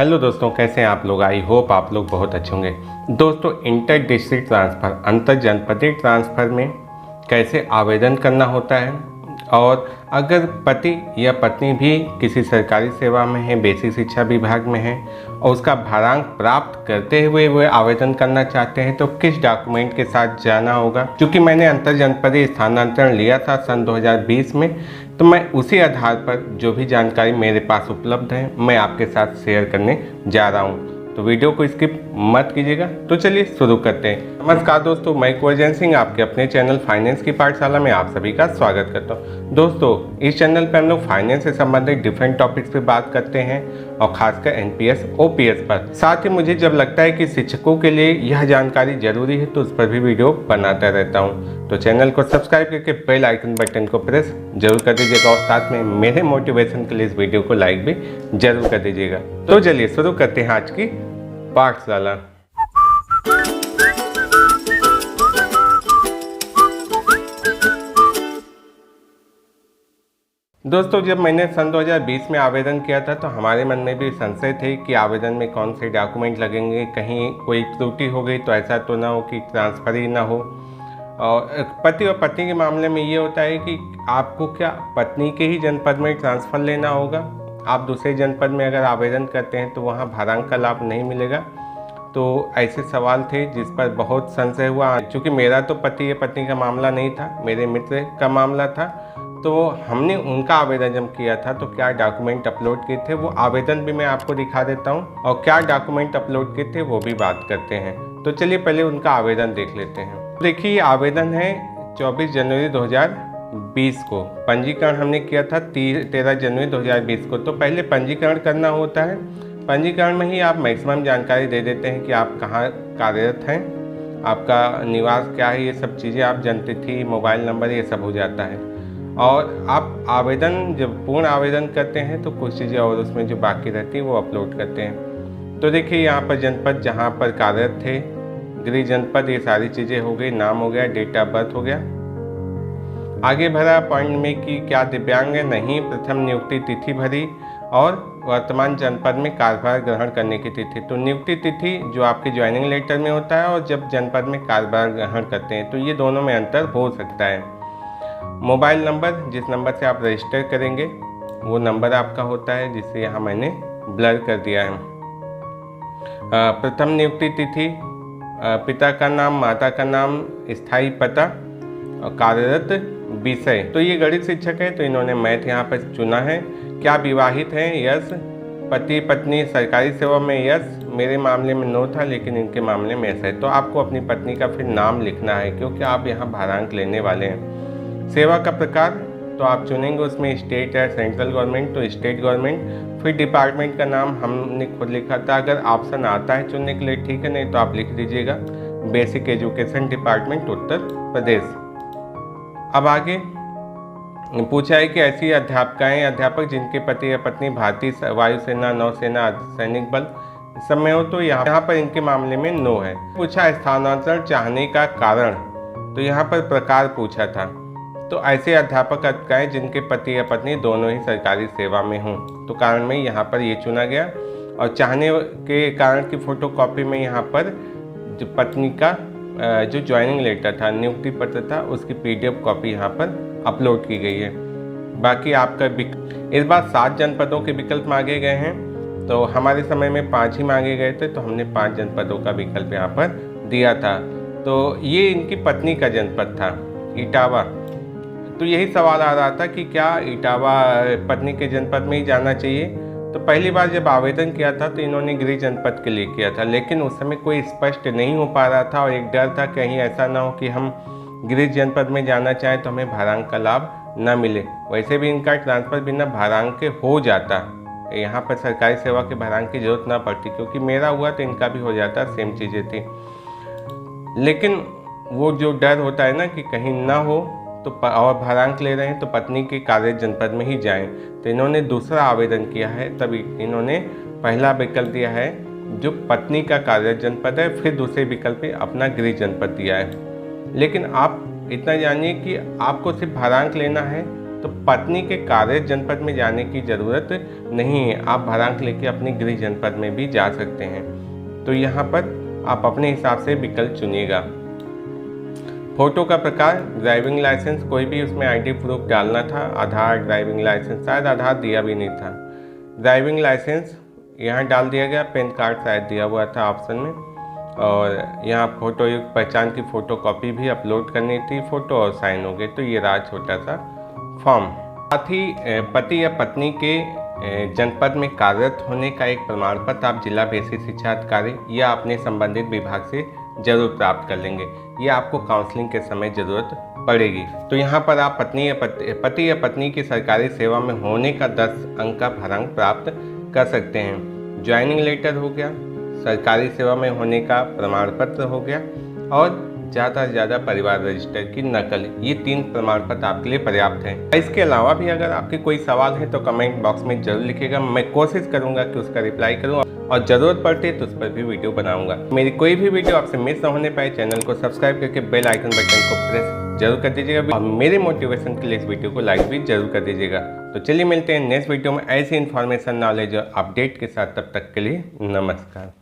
Hello दोस्तों, कैसे हैं आप लोग। आई होप आप लोग बहुत अच्छे होंगे। दोस्तों, इंटर डिस्ट्रिक्ट ट्रांसफ़र अंतर जनपदीय ट्रांसफ़र में कैसे आवेदन करना होता है, और अगर पति या पत्नी भी किसी सरकारी सेवा में है, बेसिक शिक्षा विभाग में है और उसका भारांक प्राप्त करते हुए वे आवेदन करना चाहते हैं तो किस डॉक्यूमेंट के साथ जाना होगा। क्योंकि मैंने अंतर जनपदीय स्थानांतरण लिया था सन 2020 में, तो मैं उसी आधार पर जो भी जानकारी मेरे पास उपलब्ध है मैं आपके साथ शेयर करने जा रहा हूँ। तो वीडियो को स्किप मत कीजिएगा। तो चलिए शुरू करते हैं। नमस्कार दोस्तों, मैं कुंवर सिंह आपके अपने चैनल फाइनेंस की पाठशाला में आप सभी का स्वागत करता हूँ। दोस्तों, इस चैनल पर हम लोग फाइनेंस से संबंधित डिफरेंट टॉपिक्स पे बात करते हैं और खासकर एनपीएस ओपीएस पर। साथ ही मुझे जब लगता है कि शिक्षकों के लिए यह जानकारी जरूरी है तो उस पर भी वीडियो बनाता रहता हूँ। तो चैनल को सब्सक्राइब करके बेल आइकन बटन को प्रेस जरूर कर दीजिएगा और साथ में मेरे मोटिवेशन के लिए इस वीडियो को लाइक भी जरूर कर दीजिएगा। तो चलिए शुरू करते हैं आज की पाठशाला। दोस्तों, जब मैंने सन 2020 में आवेदन किया था तो हमारे मन में भी संशय थे कि आवेदन में कौन से डॉक्यूमेंट लगेंगे, कहीं कोई त्रुटि हो गई तो ऐसा तो ना हो कि ट्रांसफ़र ही ना हो। और पति और पत्नी के मामले में ये होता है कि आपको क्या पत्नी के ही जनपद में ट्रांसफ़र लेना होगा। आप दूसरे जनपद में अगर आवेदन करते हैं तो वहाँ भारांक का लाभ नहीं मिलेगा। तो ऐसे सवाल थे जिस पर बहुत संशय हुआ। क्योंकि मेरा तो पति या पत्नी का मामला नहीं था, मेरे मित्र का मामला था, तो हमने उनका आवेदन जब किया था तो क्या डॉक्यूमेंट अपलोड किए थे वो आवेदन भी मैं आपको दिखा देता हूँ, और क्या डॉक्यूमेंट अपलोड किए थे वो भी बात करते हैं। तो चलिए पहले उनका आवेदन देख लेते हैं। देखिए, आवेदन है 24 जनवरी 2020 को। पंजीकरण हमने किया था 13 जनवरी 2020 को। तो पहले पंजीकरण करना होता है। पंजीकरण में ही आप मैक्सिमम जानकारी दे देते हैं कि आप कहाँ कार्यरत हैं, आपका निवास क्या है, ये सब चीज़ें आप जानते थी, मोबाइल नंबर, ये सब हो जाता है। और आप आवेदन जब पूर्ण आवेदन करते हैं तो कुछ चीज़ें और उसमें जो बाकी रहती है वो अपलोड करते हैं। तो देखिए, यहाँ पर जनपद जहाँ पर कार्यरत थे, गृह जनपद, ये सारी चीज़ें हो गई, नाम हो गया, डेट ऑफ बर्थ हो गया। आगे भरा पॉइंट में कि क्या दिव्यांग है, नहीं, प्रथम नियुक्ति तिथि भरी और वर्तमान जनपद में कार्यभार ग्रहण करने की तिथि। तो नियुक्ति तिथि जो आपके ज्वाइनिंग लेटर में होता है और जब जनपद में कार्यभार ग्रहण करते हैं, तो ये दोनों में अंतर हो सकता है। मोबाइल नंबर, जिस नंबर से आप रजिस्टर करेंगे वो नंबर आपका होता है, जिसे यहाँ मैंने ब्लर कर दिया है। प्रथम नियुक्ति तिथि, पिता का नाम, माता का नाम, स्थायी पता और कार्यरत विषय। तो ये गणित शिक्षक है तो इन्होंने मैथ यहाँ पर चुना है। क्या विवाहित हैं, यस। पति पत्नी सरकारी सेवा में, यस। मेरे मामले में नो था लेकिन इनके मामले में ऐसा है। तो आपको अपनी पत्नी का फिर नाम लिखना है क्योंकि आप यहाँ भारांक लेने वाले हैं। सेवा का प्रकार तो आप चुनेंगे, उसमें स्टेट है, सेंट्रल गवर्नमेंट तो स्टेट गवर्नमेंट। फिर डिपार्टमेंट का नाम हमने खुद लिखा था, अगर ऑप्शन आता है चुनने के लिए ठीक है, नहीं तो आप लिख दीजिएगा basic education department Uttar Pradesh. अब आगे पूछा है कि ऐसी अध्यापकाएं अध्यापक जिनके पति या पत्नी भारतीय वायुसेना, नौसेना, सैनिक बल सब में हो, तो यहाँ पर इनके मामले में नो है। पूछा स्थानांतरण चाहने का कारण, तो यहाँ पर प्रकार पूछा था। तो ऐसे अध्यापक अध्यापकाएं जिनके पति या पत्नी दोनों ही सरकारी सेवा में हों, तो कारण में यहाँ पर ये चुना गया। और चाहने के कारण की फोटोकॉपी में यहाँ पर जो पत्नी का जो ज्वाइनिंग लेटर था, नियुक्ति पत्र था, उसकी पीडीएफ कॉपी यहाँ पर अपलोड की गई है। बाकी आपका इस बार 7 जनपदों के विकल्प मांगे गए हैं, तो हमारे समय में 5 ही मांगे गए थे, तो हमने 5 जनपदों का विकल्प यहाँ पर दिया था। तो ये इनकी पत्नी का जनपद था, इटावा। तो यही सवाल आ रहा था कि क्या इटावा पत्नी के जनपद में ही जाना चाहिए। तो पहली बार जब आवेदन किया था तो इन्होंने गृह जनपद के लिए किया था, लेकिन उस समय कोई स्पष्ट नहीं हो पा रहा था और एक डर था कहीं ऐसा ना हो कि हम गृह जनपद में जाना चाहें तो हमें भारांक का लाभ ना मिले। वैसे भी इनका ट्रांसफ़र बिना भारांक के हो जाता, यहाँ पर सरकारी सेवा के भारांक की जरूरत ना पड़ती, क्योंकि मेरा हुआ तो इनका भी हो जाता, सेम चीज़ें थी। लेकिन वो जो डर होता है ना कि कहीं ना हो तो और भारांक ले रहे हैं तो पत्नी के कार्य जनपद में ही जाएं, तो इन्होंने दूसरा आवेदन किया है। तभी इन्होंने पहला विकल्प दिया है जो पत्नी का कार्य जनपद है, फिर दूसरे विकल्प पे अपना गृह जनपद दिया है। लेकिन आप इतना जानिए कि आपको सिर्फ भारांक लेना है तो पत्नी के कार्य जनपद में जाने की ज़रूरत नहीं है, आप भरांक लेके अपने गृह जनपद में भी जा सकते हैं। तो यहाँ पर आप अपने हिसाब से विकल्प चुनिएगा। फ़ोटो का प्रकार ड्राइविंग लाइसेंस, कोई भी उसमें आईडी प्रूफ डालना था, आधार, ड्राइविंग लाइसेंस, शायद आधार दिया भी नहीं था। ड्राइविंग लाइसेंस यहाँ डाल दिया गया, पैन कार्ड शायद दिया हुआ था ऑप्शन में, और यहाँ फ़ोटो युक्त पहचान की फ़ोटो कॉपी भी अपलोड करनी थी, फ़ोटो और साइन हो गए। तो ये रहा छोटा सा फॉर्म। साथ ही पति या पत्नी के जनपद में कार्यरत होने का एक प्रमाण पत्र आप जिला बेसिक शिक्षा अधिकारी या अपने संबंधित विभाग से जरूर प्राप्त कर लेंगे। ये आपको काउंसलिंग के समय ज़रूरत पड़ेगी। तो यहाँ पर आप पति या पत्नी की सरकारी सेवा में होने का 10 अंक का भरांक प्राप्त कर सकते हैं। ज्वाइनिंग लेटर हो गया, सरकारी सेवा में होने का प्रमाण पत्र हो गया, और ज़्यादा से ज़्यादा परिवार रजिस्टर की नकल, ये 3 प्रमाण पत्र आपके लिए पर्याप्त हैं। इसके अलावा भी अगर आपके कोई सवाल है तो कमेंट बॉक्स में जरूर लिखिएगा, मैं कोशिश करूँगा कि उसका रिप्लाई करूँ, और ज़रूरत पड़ती तो उस पर भी वीडियो बनाऊँगा। मेरी कोई भी वीडियो आपसे मिस ना होने पाए, चैनल को सब्सक्राइब करके बेल आइकन बटन को प्रेस जरूर कर दीजिएगा, और मेरे मोटिवेशन के लिए इस वीडियो को लाइक भी जरूर कर दीजिएगा। तो चलिए मिलते हैं नेक्स्ट वीडियो में ऐसी इन्फॉर्मेशन, नॉलेज और अपडेट के साथ। तब तक के लिए नमस्कार।